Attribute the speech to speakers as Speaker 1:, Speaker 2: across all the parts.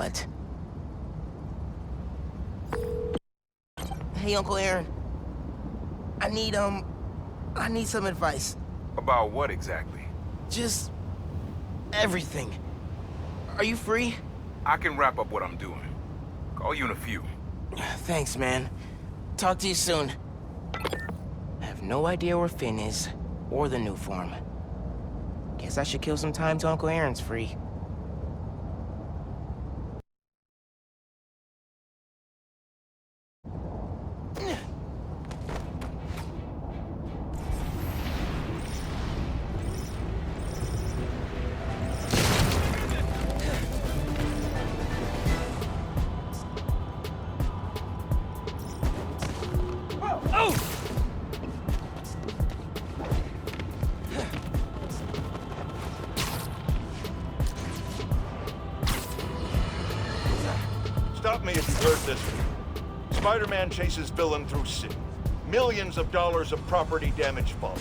Speaker 1: what? Hey, Uncle Aaron. I need some advice.
Speaker 2: About what exactly?
Speaker 1: Just... everything. Are you free?
Speaker 2: I can wrap up what I'm doing. Call you in a few.
Speaker 1: Thanks, man. Talk to you soon. I have no idea where Finn is, or the new form. Guess I should kill some time till Uncle Aaron's free.
Speaker 3: Stop me if you've heard this. Spider-Man chases villain through city. Millions of dollars of property damage followed.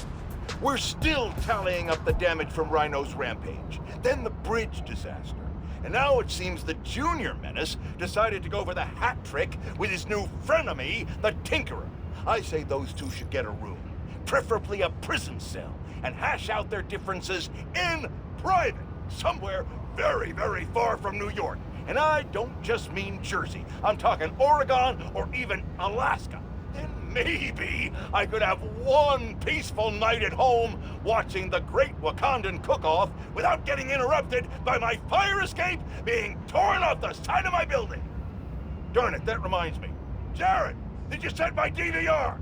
Speaker 3: We're still tallying up the damage from Rhino's rampage. Then the bridge disaster. And now it seems the Junior Menace decided to go for the hat trick with his new frenemy, the Tinkerer. I say those two should get a room, preferably a prison cell, and hash out their differences in private, somewhere very, very far from New York. And I don't just mean Jersey. I'm talking Oregon or even Alaska. Then maybe I could have one peaceful night at home watching the Great Wakandan Cook-Off without getting interrupted by my fire escape being torn off the side of my building. Darn it, that reminds me. Jared, did you set my DVR?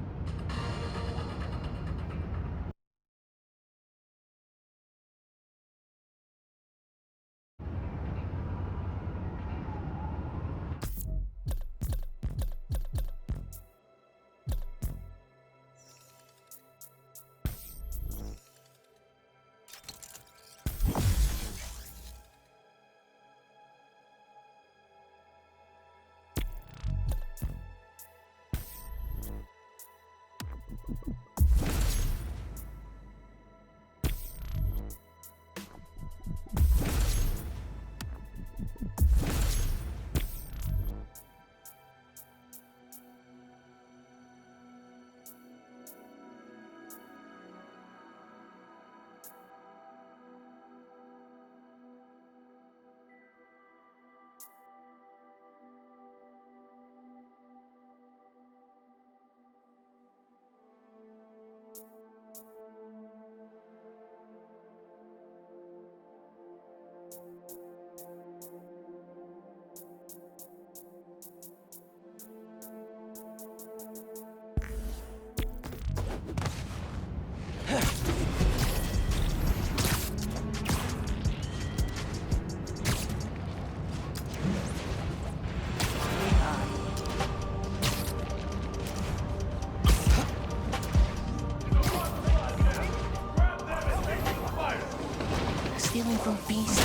Speaker 1: Stealing from Beast.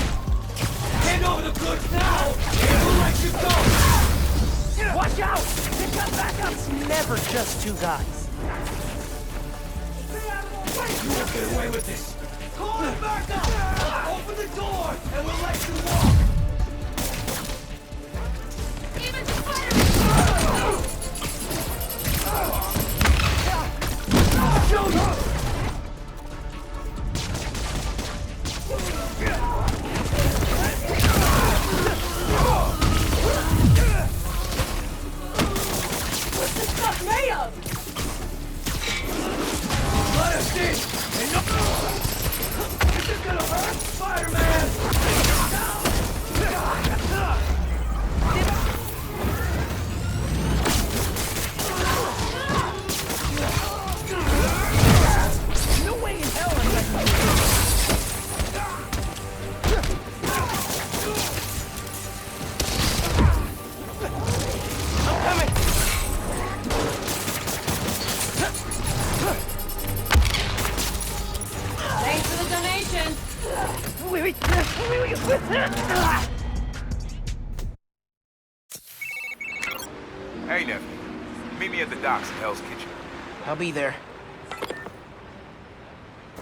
Speaker 4: Hand over the goods now! We'll let you go! Watch out! Pick up back up!
Speaker 1: It's never just two guys.
Speaker 4: You won't get away with this! Call it back up! Open the door, and we'll let you walk!
Speaker 5: Even Spider-Man!
Speaker 4: Show you!
Speaker 5: What's this stuff made of?
Speaker 4: Let us in! And no... Is this gonna hurt, Spider-Man?
Speaker 1: No way in hell I'm letting you. I'm coming.
Speaker 5: Thanks for the donation.
Speaker 1: Wait.
Speaker 2: Hey, nephew. Meet me at the docks in Hell's Kitchen.
Speaker 1: I'll be there.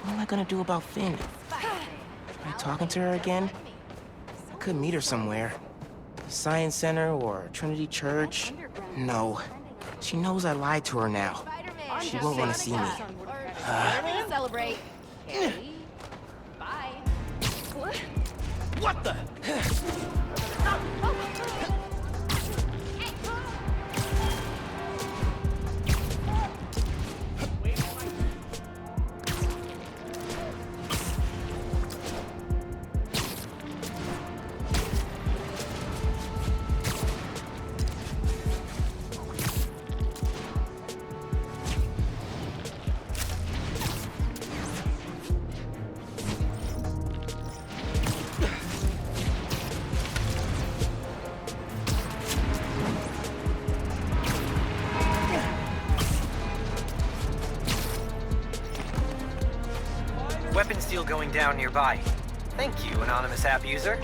Speaker 1: What am I gonna do about Finn? Am I talking to her again? I could meet her somewhere. Science Center or Trinity Church. No. She knows I lied to her now. She won't want to see me.
Speaker 5: We're to celebrate. Okay. Bye.
Speaker 4: What the?
Speaker 6: Weapons deal going down nearby. Thank you, anonymous app user.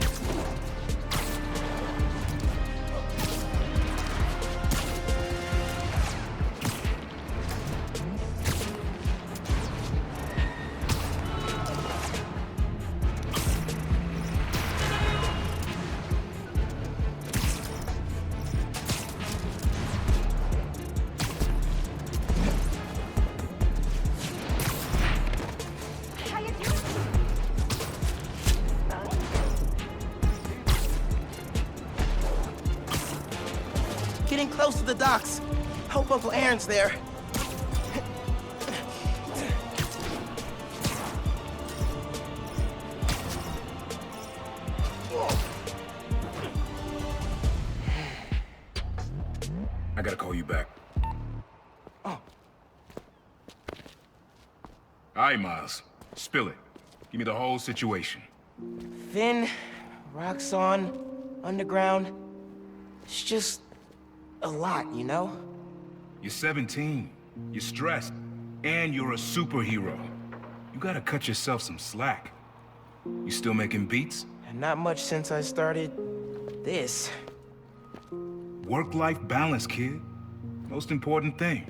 Speaker 1: Getting close to the docks. Hope Uncle Aaron's there.
Speaker 2: I gotta call you back.
Speaker 1: Oh.
Speaker 2: All right, Miles. Spill it. Give me the whole situation.
Speaker 1: Finn, Roxxon, Underground. It's just a lot, you know?
Speaker 2: You're 17. You're stressed. And you're a superhero. You gotta cut yourself some slack. You still making beats?
Speaker 1: And not much since I started this.
Speaker 2: Work-life balance, kid. Most important thing.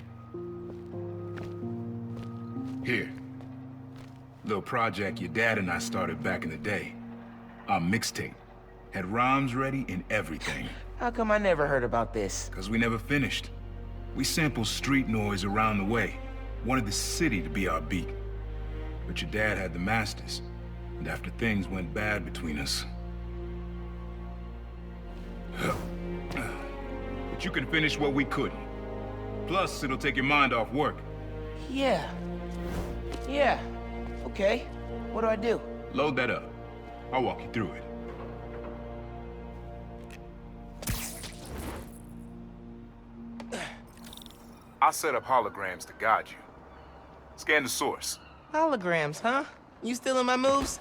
Speaker 2: Here. Little project your dad and I started back in the day. Our mixtape. Had rhymes ready and everything.
Speaker 1: How come I never heard about this?
Speaker 2: 'Cause we never finished. We sampled street noise around the way. Wanted the city to be our beat. But your dad had the masters. And after things went bad between us... But you can finish what we couldn't. Plus, it'll take your mind off work.
Speaker 1: Yeah. Yeah. Okay. What do I do?
Speaker 2: Load that up. I'll walk you through it. I'll set up holograms to guide you. Scan the source.
Speaker 1: Holograms, huh? You stealing my moves?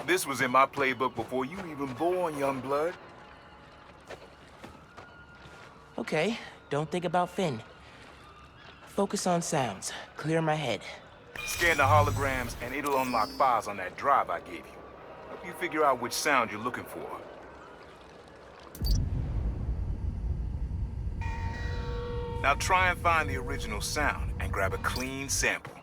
Speaker 2: This was in my playbook before you even born, young blood.
Speaker 1: Okay, don't think about Finn. Focus on sounds. Clear my head.
Speaker 2: Scan the holograms and it'll unlock files on that drive I gave you. Help you figure out which sound you're looking for. Now try and find the original sound and grab a clean sample.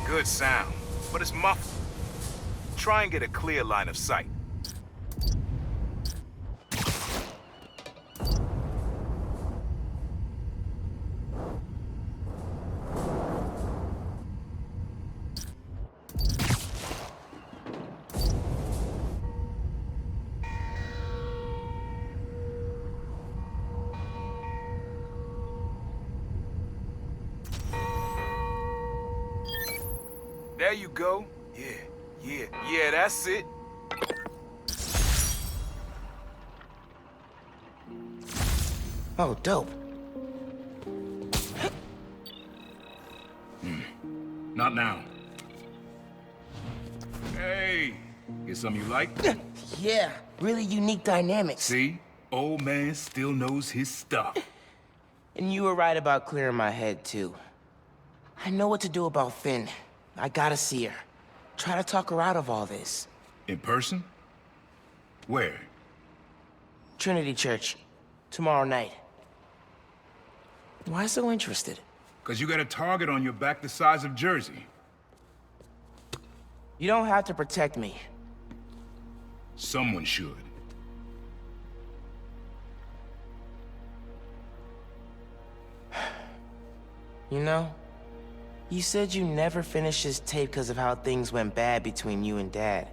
Speaker 2: Good sound, but it's muffled. Try and get a clear line of sight. There you go. Yeah, that's it.
Speaker 1: Oh, dope.
Speaker 2: Not now. Hey, get something you like?
Speaker 1: Yeah, really unique dynamics.
Speaker 2: See? Old man still knows his stuff.
Speaker 1: And you were right about clearing my head, too. I know what to do about Finn. I gotta see her. Try to talk her out of all this.
Speaker 2: In person? Where?
Speaker 1: Trinity Church. Tomorrow night. Why so interested?
Speaker 2: Because you got a target on your back the size of Jersey.
Speaker 1: You don't have to protect me.
Speaker 2: Someone should.
Speaker 1: You know, you said you never finished this tape because of how things went bad between you and Dad.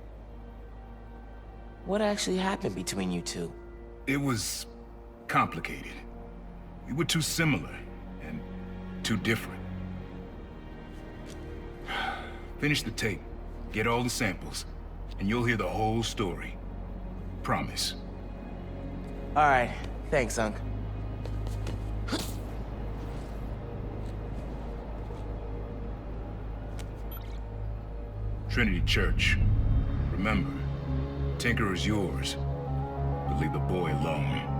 Speaker 1: What actually happened between you two?
Speaker 2: It was complicated. We were too similar and too different. Finish the tape, get all the samples, and you'll hear the whole story. Promise.
Speaker 1: All right, thanks, Unc.
Speaker 2: Trinity Church. Remember, Tinker is yours, but leave the boy alone.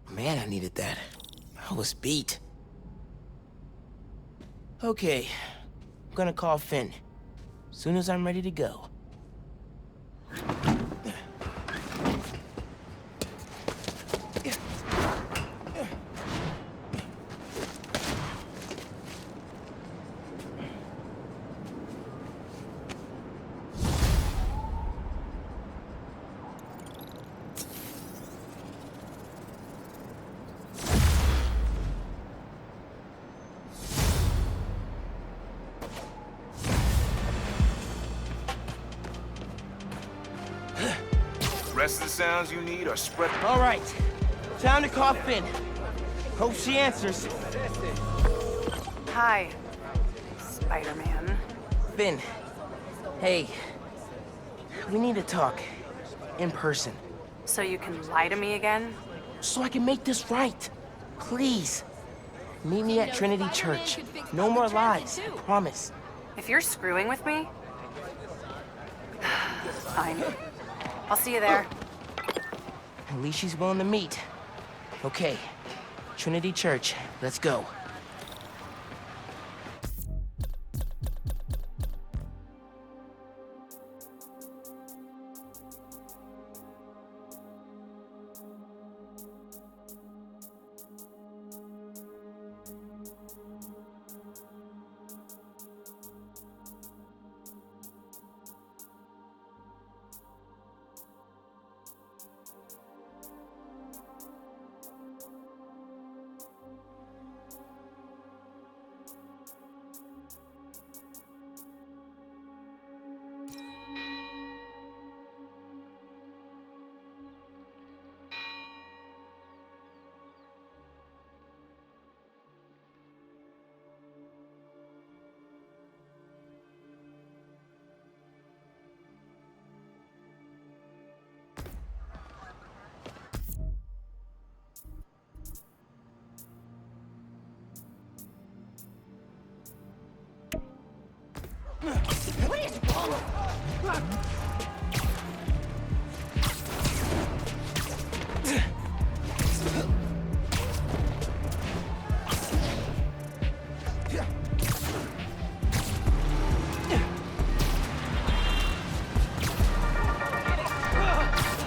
Speaker 1: Man, I needed that. I was beat. Okay, I'm gonna call Finn. Soon as I'm ready to go.
Speaker 2: Rest of the sounds you need are spread.
Speaker 1: All right, time to call Finn. Hope she answers.
Speaker 7: Hi, Spider-Man.
Speaker 1: Finn, hey, we need to talk in person
Speaker 7: So you can lie to me again?
Speaker 1: so I can make this right. Please, meet me at Trinity Church. No more lies, I promise.
Speaker 7: If you're screwing with me... Fine. I'll see you there.
Speaker 1: At least she's willing to meet. Okay, Trinity Church, let's go.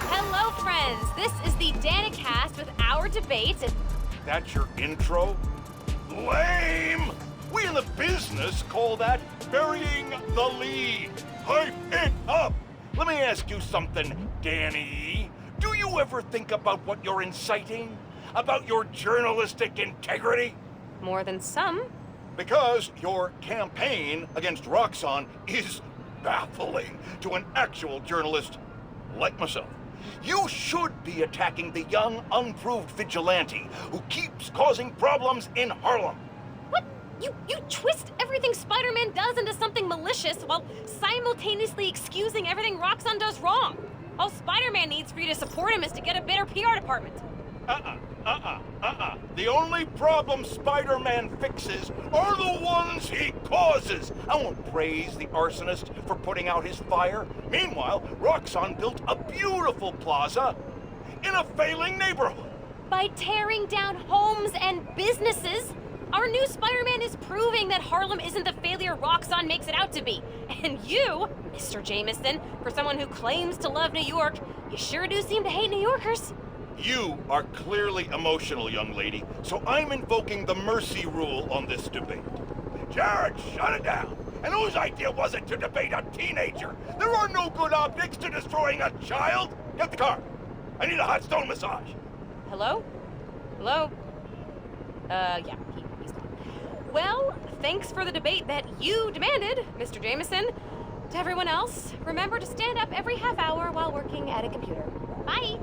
Speaker 5: Hello, friends. This is the Danicast with our debates and
Speaker 3: That's your intro? Lame! We in the business call that burying the lead. Hype it up! Let me ask you something, Danny. Do you ever think about what you're inciting? About your journalistic integrity?
Speaker 5: more than some.
Speaker 3: Because your campaign against Roxxon is baffling to an actual journalist like myself. You should be attacking the young, unproved vigilante who keeps causing problems in Harlem.
Speaker 5: What? You twist everything Spider-Man does into something malicious while simultaneously excusing everything Roxxon does wrong. All Spider-Man needs for you to support him is to get a better PR department.
Speaker 3: The only problem Spider-Man fixes are the ones he causes. I won't praise the arsonist for putting out his fire. Meanwhile, Roxxon built a beautiful plaza in a failing neighborhood.
Speaker 5: By tearing down homes and businesses. Our new Spider-Man is proving that Harlem isn't the failure Roxxon makes it out to be. And you, Mr. Jameson, for someone who claims to love New York, you sure do seem to hate New Yorkers.
Speaker 3: You are clearly emotional, young lady, so I'm invoking the mercy rule on this debate. Jared, shut it down! And whose idea was it to debate a teenager? There are no good optics to destroying a child! Get the car! I need a hot stone massage!
Speaker 5: Hello? Hello? Yeah, he's gone. Well, thanks for the debate that you demanded, Mr. Jameson. To everyone else, remember to stand up every half hour while working at a computer. Bye!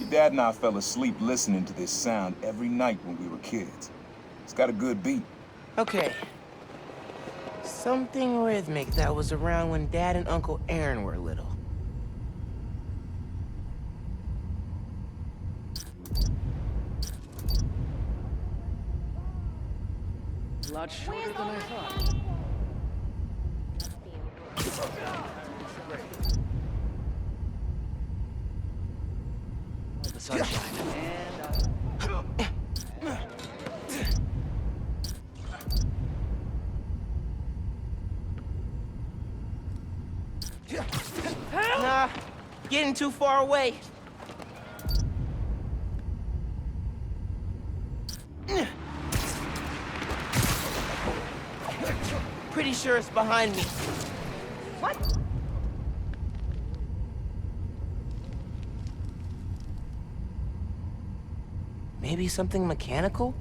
Speaker 2: Dad and I fell asleep listening to this sound every night when we were kids. It's got a good beat.
Speaker 1: Okay. Something rhythmic that was around when Dad and Uncle Aaron were little.
Speaker 4: A lot shorter than I thought. The sunshine.
Speaker 1: Nah, getting too far away. Pretty sure it's behind me. What? Maybe something mechanical?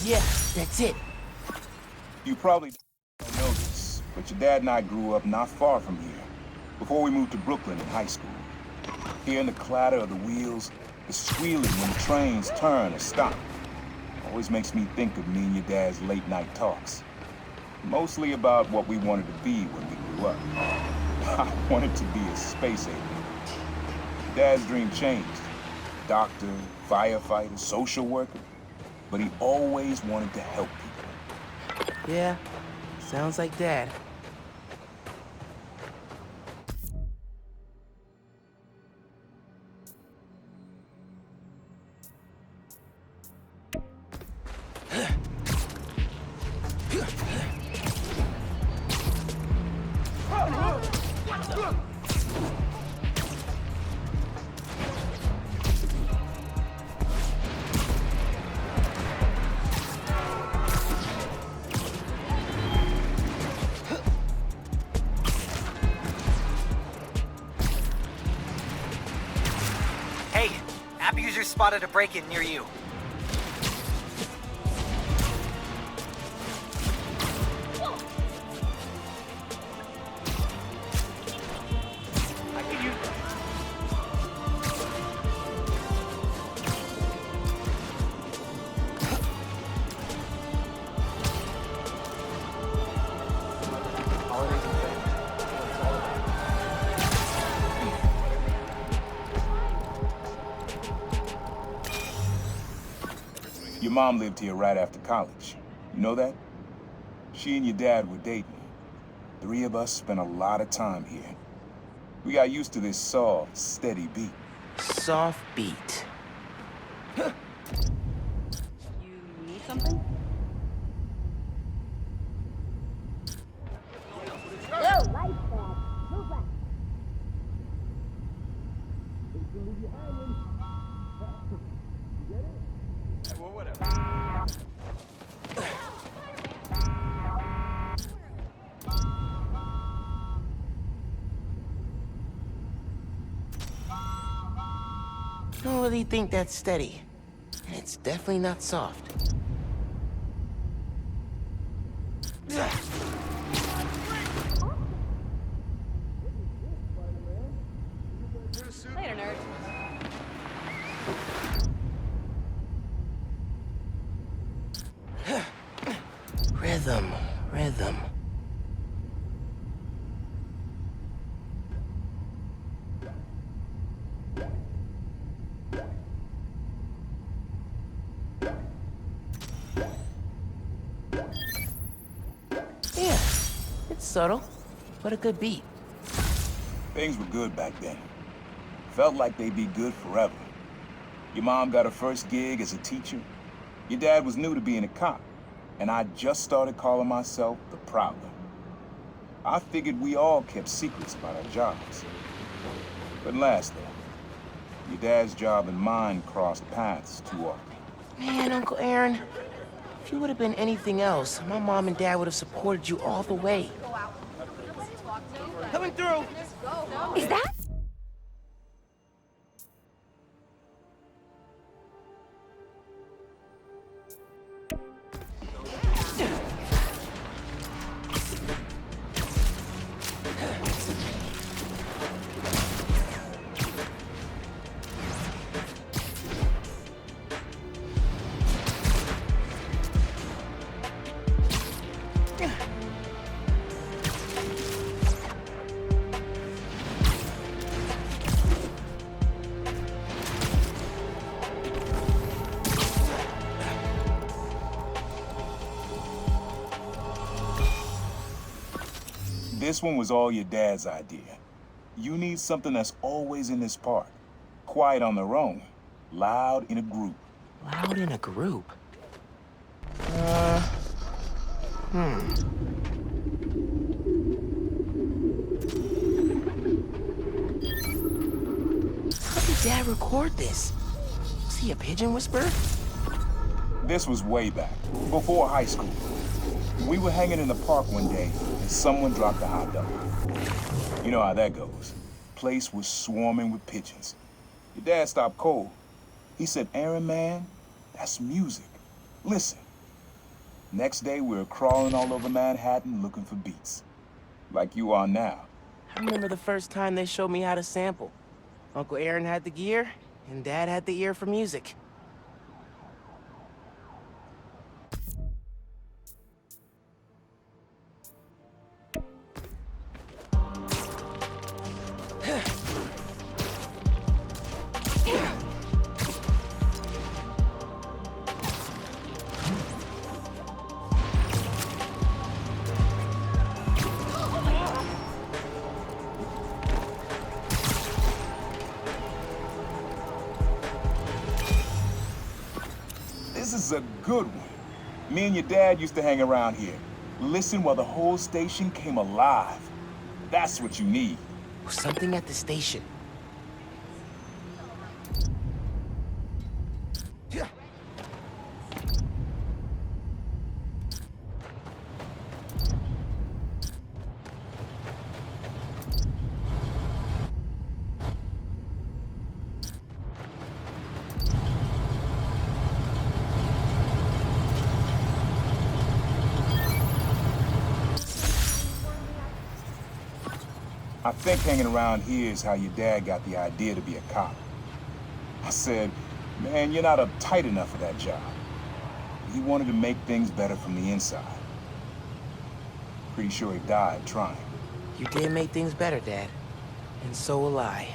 Speaker 1: Yeah, that's it.
Speaker 2: You probably don't know this, but your dad and I grew up not far from here, before we moved to Brooklyn in high school. Hearing the clatter of the wheels, the squealing when the trains turn or stop, always makes me think of me and your dad's late night talks. Mostly about what we wanted to be when we grew up. I wanted to be a space alien. Dad's dream changed. Doctor, firefighter, social worker. But he always wanted to help people.
Speaker 1: Yeah, sounds like Dad.
Speaker 6: Hey, app user spotted a break-in near you.
Speaker 2: Your mom lived here right after college. You know that? She and your dad were dating. 3 of us spent a lot of time here. We got used to this soft, steady beat.
Speaker 1: Soft beat.
Speaker 5: You need something?
Speaker 1: I don't really think that's steady. And it's definitely not soft.
Speaker 5: Later, nerd.
Speaker 1: Rhythm, rhythm. Yeah, it's subtle, but a good beat.
Speaker 2: Things were good back then. Felt like they'd be good forever. Your mom got her first gig as a teacher. Your dad was new to being a cop, and I just started calling myself the Prowler. I figured we all kept secrets about our jobs. But last, though, your dad's job and mine crossed paths too often.
Speaker 1: Man, Uncle Aaron, if you would have been anything else, my mom and dad would have supported you all the way.
Speaker 4: Coming through!
Speaker 5: Is that?
Speaker 2: This one was all your dad's idea. You need something that's always in this park. Quiet on their own, loud in a group.
Speaker 1: Loud in a group? How did Dad record this? Was he a pigeon whisperer?
Speaker 2: This was way back, before high school. We were hanging in the park one day, and someone dropped a hot dog. You know how that goes. Place was swarming with pigeons. Your dad stopped cold. He said, "Aaron, man, that's music. Listen." Next day, we were crawling all over Manhattan looking for beats. Like you are now.
Speaker 1: I remember the first time they showed me how to sample. Uncle Aaron had the gear, and Dad had the ear for music.
Speaker 2: This is a good one. Me and your dad used to hang around here. Listen while the whole station came alive. That's what you need.
Speaker 1: Something at the station.
Speaker 2: I think hanging around here is how your dad got the idea to be a cop. I said, "Man, you're not uptight enough for that job." He wanted to make things better from the inside. Pretty sure he died trying.
Speaker 1: You did make things better, Dad. And so will I.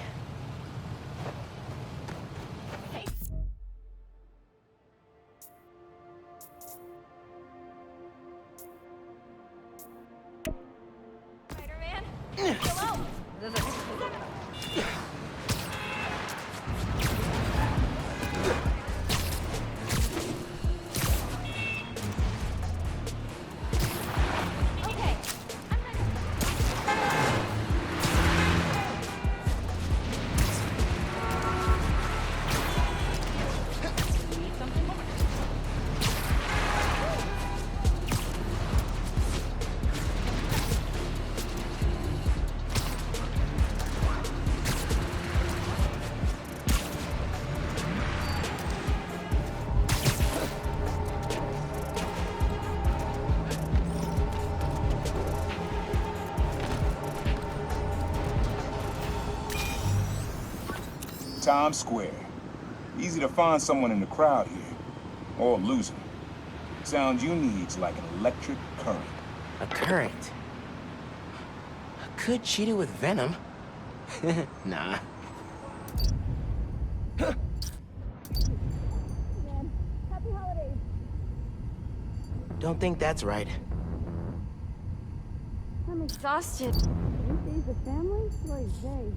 Speaker 2: Times Square. Easy to find someone in the crowd here. Or lose them. Sounds you need's like an electric current.
Speaker 1: A current? I could cheat it with venom. Nah.
Speaker 8: Happy holidays.
Speaker 1: Don't think that's right.
Speaker 8: I'm exhausted. These the family? Where is they?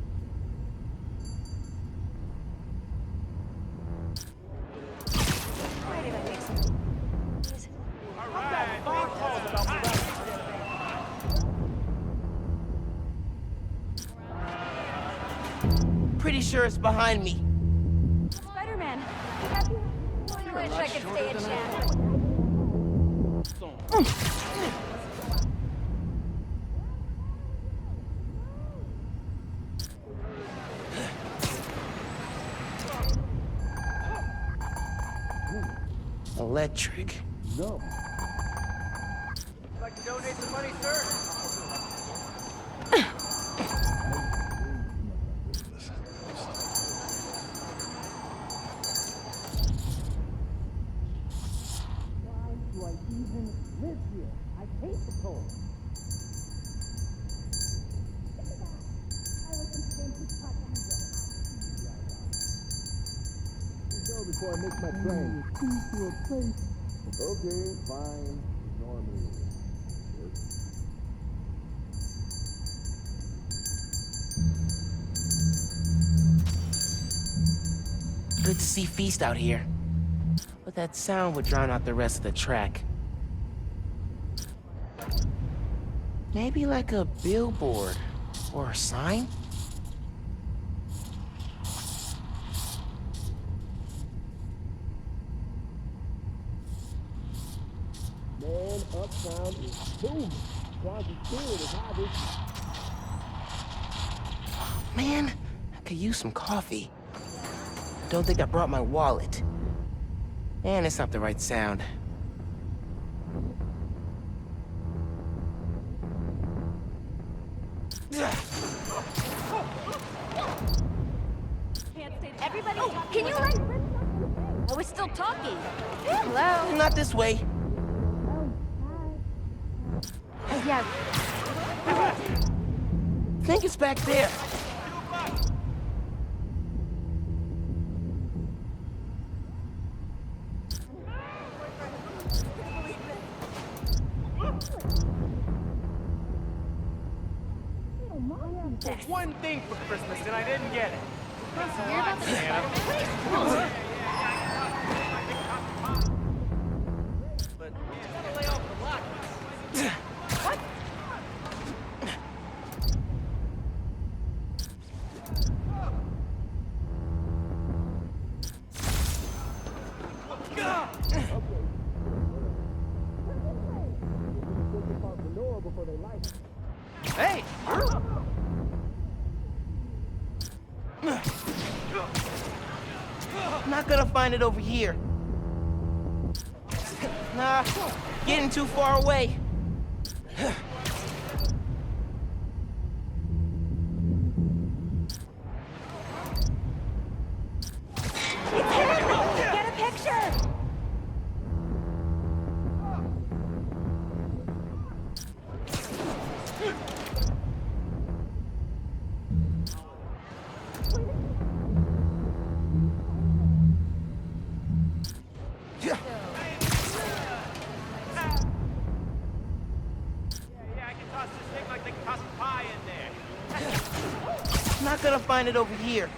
Speaker 1: Pretty sure it's behind me.
Speaker 8: Spider-Man. Happy. I wish I could stay and chat.
Speaker 1: Electric.
Speaker 6: Like to donate some money, sir?
Speaker 4: Do I even live here? I hate the cold. Go before I make my train. Okay, fine. Ignore me.
Speaker 1: Good to see Feast out here. But that sound would drown out the rest of the track. Maybe like a billboard or a sign?
Speaker 4: Man, Uptown is booming. Crosby Spirit is hot as...
Speaker 1: Man, I could use some coffee. Don't think I brought my wallet. And it's not the right sound.
Speaker 8: Everybody, can you like... I was still talking.
Speaker 7: Hello?
Speaker 1: Not this way.
Speaker 8: Yeah.
Speaker 1: Think it's back there.
Speaker 6: One thing for Christmas, and I didn't get it.
Speaker 8: You're about to
Speaker 6: But gotta lay off the lot. Hey!
Speaker 1: Not gonna find it over here. Nah, getting too far away.
Speaker 8: get a picture!
Speaker 1: I'm not gonna find it over here.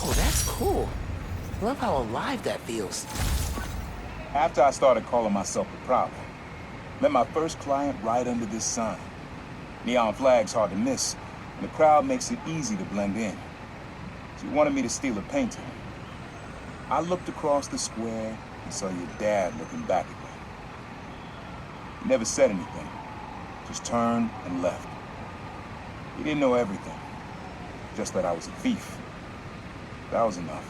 Speaker 1: Oh, that's cool. Love how alive that feels.
Speaker 2: After I started calling myself the Prowler, met my first client right under this sign. Neon flag's hard to miss, and the crowd makes it easy to blend in. She wanted me to steal a painting. I looked across the square and saw your dad looking back at me. He never said anything, just turned and left. He didn't know everything, just that I was a thief. That was enough.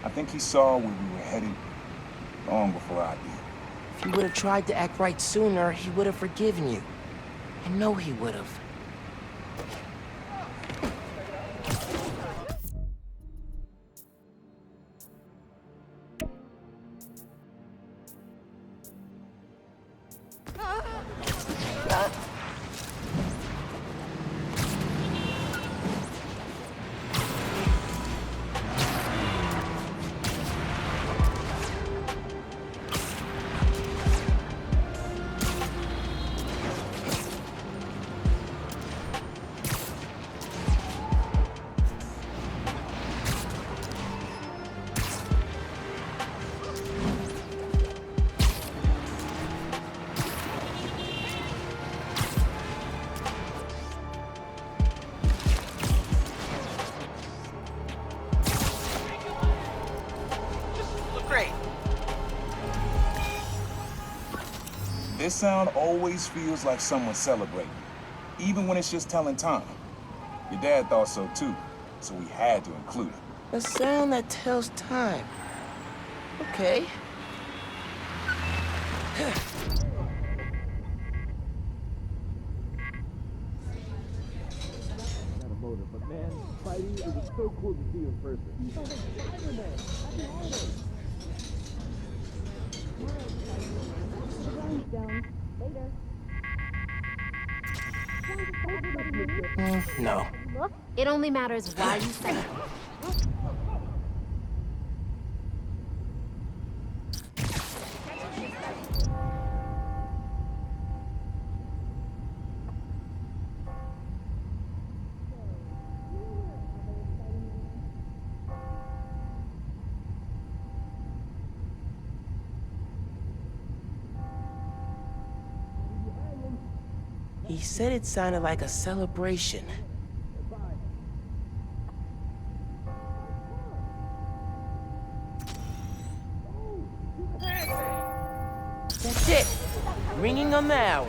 Speaker 2: I think he saw where we were headed long before I did.
Speaker 1: If you would have tried to act right sooner, he would have forgiven you. I know he would have.
Speaker 6: Great.
Speaker 2: This sound always feels like someone celebrating, even when it's just telling time. Your dad thought so too, so we had to include it.
Speaker 1: A sound that tells time. Okay.
Speaker 4: But man, Spidey, it was so cool to see you in person.
Speaker 1: No.
Speaker 8: Look, it only matters why you say it.
Speaker 1: He said it sounded like a celebration. That's it. Ringing on the hour.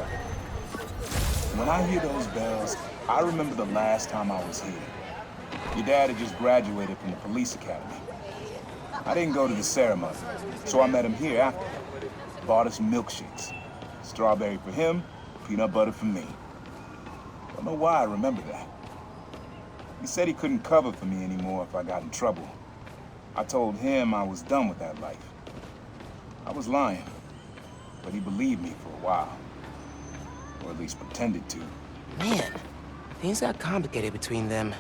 Speaker 2: When I hear those bells, I remember the last time I was here. Your dad had just graduated from the police academy. I didn't go to the ceremony, so I met him here after. Bought us milkshakes. Strawberry for him, peanut butter for me. Don't know why I remember that. He said he couldn't cover for me anymore if I got in trouble. I told him I was done with that life. I was lying, but he believed me for a while. Or at least pretended to.
Speaker 1: Man, things got complicated between them.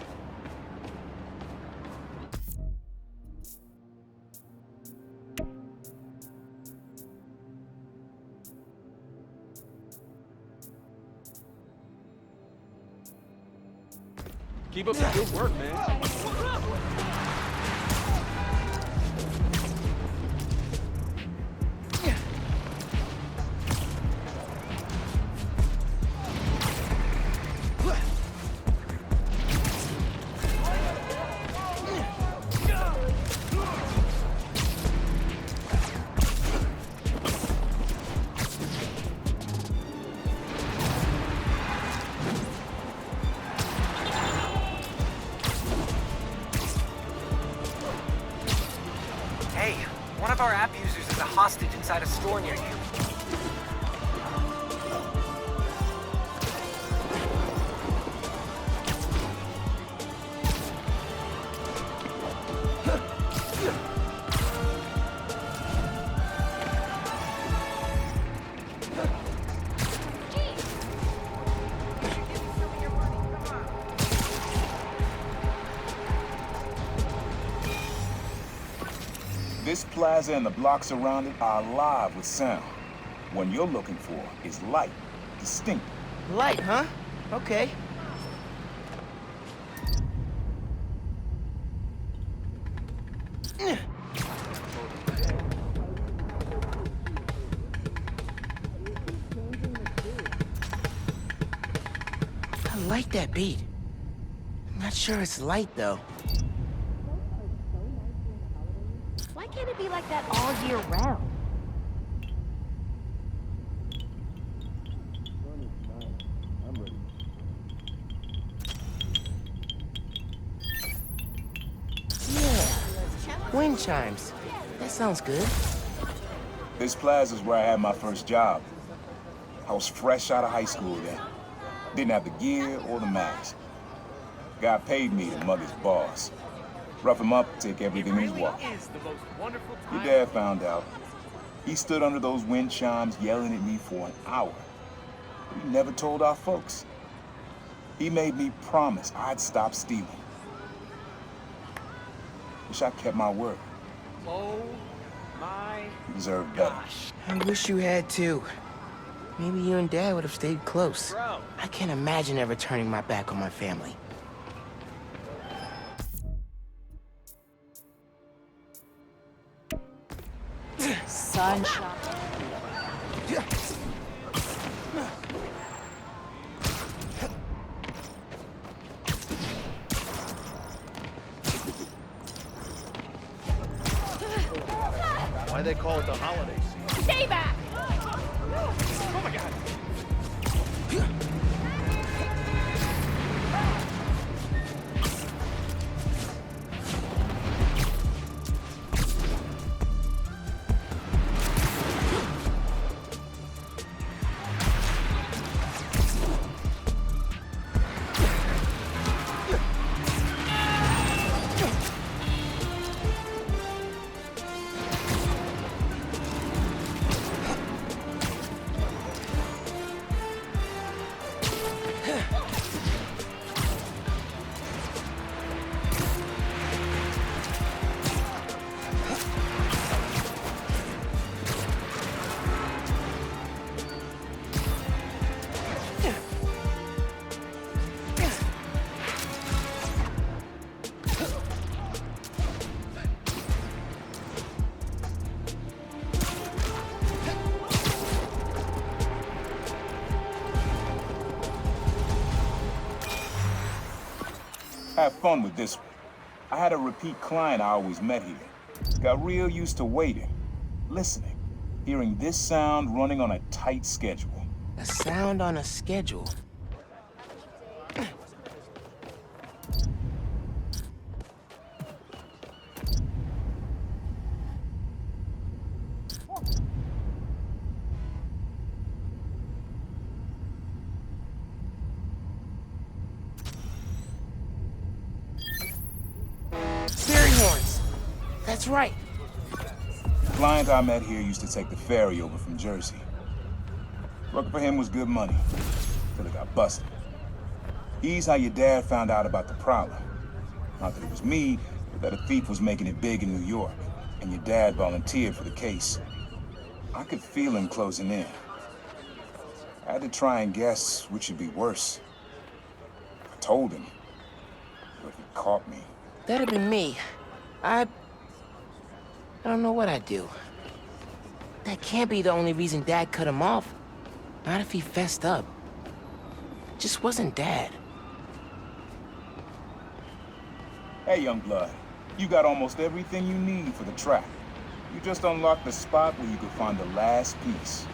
Speaker 4: Keep up the good work, man.
Speaker 6: Hey, one of our app users is a hostage inside a store near you.
Speaker 2: This plaza and the blocks around it are alive with sound. What you're looking for is light, distinct.
Speaker 1: Light, huh? Okay. I like that beat. I'm not sure it's light, though.
Speaker 8: Why can't it be like that all year round?
Speaker 1: Yeah. Wind chimes. That sounds good.
Speaker 2: This plaza's where I had my first job. I was fresh out of high school then. Didn't have the gear or the mask. Guy paid me to mug his boss. Rough him up, take everything he's walking. Your dad found out. He stood under those wind chimes yelling at me for an hour. He never told our folks. He made me promise I'd stop stealing. Wish I kept my word.
Speaker 6: Oh my
Speaker 2: You deserve better.
Speaker 6: gosh.
Speaker 1: I wish you had too. Maybe you and Dad would have stayed close.
Speaker 6: Bro.
Speaker 1: I can't imagine ever turning my back on my family.
Speaker 7: Sunshine.
Speaker 3: Why they call it the holiday season?
Speaker 8: Stay back!
Speaker 3: Oh my God!
Speaker 2: Have fun with this one. I had a repeat client I always met here. Got real used to waiting, listening, hearing this sound running on a tight schedule.
Speaker 1: A sound on a schedule. Fairy horns. That's right.
Speaker 2: The client I met here used to take the ferry over from Jersey. Working for him was good money, till it got busted. He's how your dad found out about the problem. Not that it was me, but that a thief was making it big in New York, and your dad volunteered for the case. I could feel him closing in. I had to try and guess which would be worse. I told him, but he caught me.
Speaker 1: That'd have been me. I don't know what I'd do. That can't be the only reason Dad cut him off. Not if he fessed up. Just wasn't Dad.
Speaker 2: Hey, young blood, you got almost everything you need for the track. You just unlocked the spot where you could find the last piece.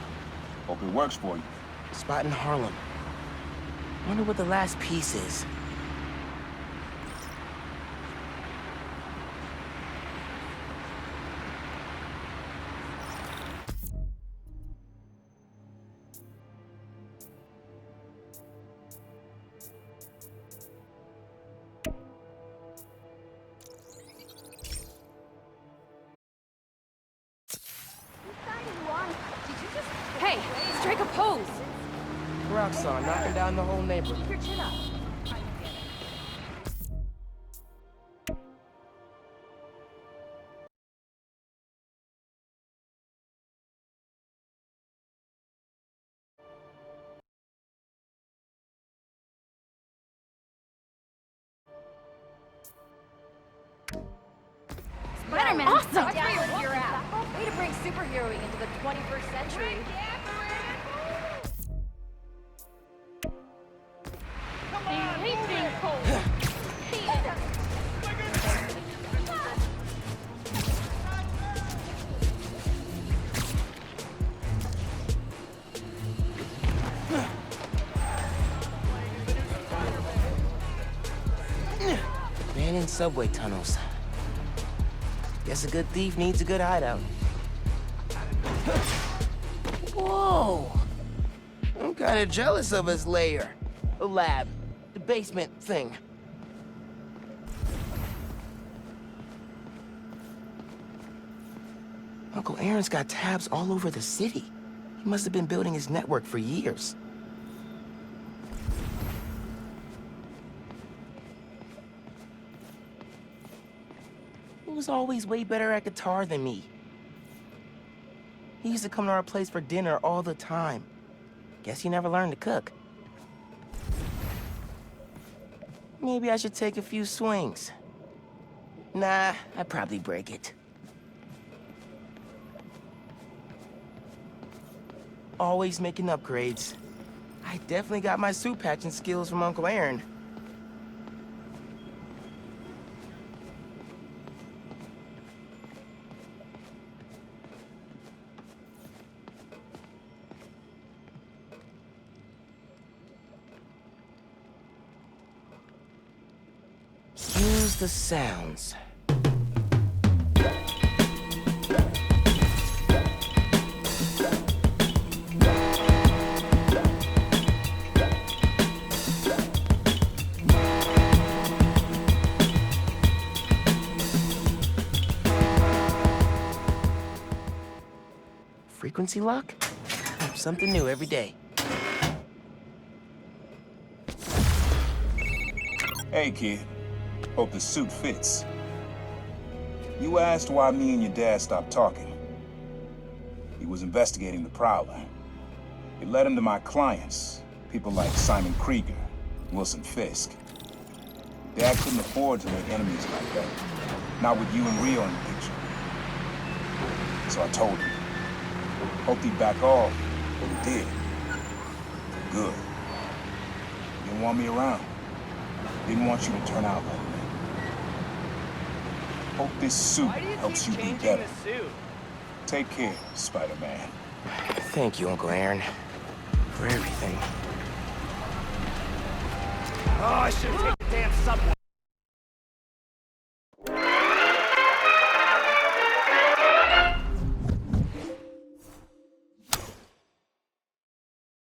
Speaker 2: Hope it works for you.
Speaker 1: Spot in Harlem. Wonder what the last piece is.
Speaker 8: Hey, strike a pose!
Speaker 1: Roxanne knocking down the whole neighborhood.
Speaker 8: Keep your chin up. Spider-Man!
Speaker 5: awesome!
Speaker 8: Download your app. Way to bring superheroing into the 21st century.
Speaker 5: I hate being cold.
Speaker 1: Abandoned subway tunnels. Guess a good thief needs a good hideout. Whoa! I'm kinda jealous of his lair. The lab. The basement thing. Uncle Aaron's got tabs all over the city. He must have been building his network for years. He was always way better at guitar than me. He used to come to our place for dinner all the time. Guess he never learned to cook. Maybe I should take a few swings. Nah, I'd probably break it. Always making upgrades. I definitely got my suit patching skills from Uncle Aaron. Use the sounds. Frequency lock? Something new every day.
Speaker 2: Hey, kid. Hope the suit fits. You asked why me and your dad stopped talking. He was investigating the Prowler. It led him to my clients, people like Simon Krieger, Wilson Fisk. Dad couldn't afford to make enemies like that. Not with you and Rio in the picture. So I told him. Hoped he'd back off, but he did. Good. He didn't want me around. Didn't want you to turn out like that. Hope this suit helps you be better. Take care, Spider-Man.
Speaker 1: Thank you, Uncle Aaron, for everything.
Speaker 4: Oh, I should take the damn subway.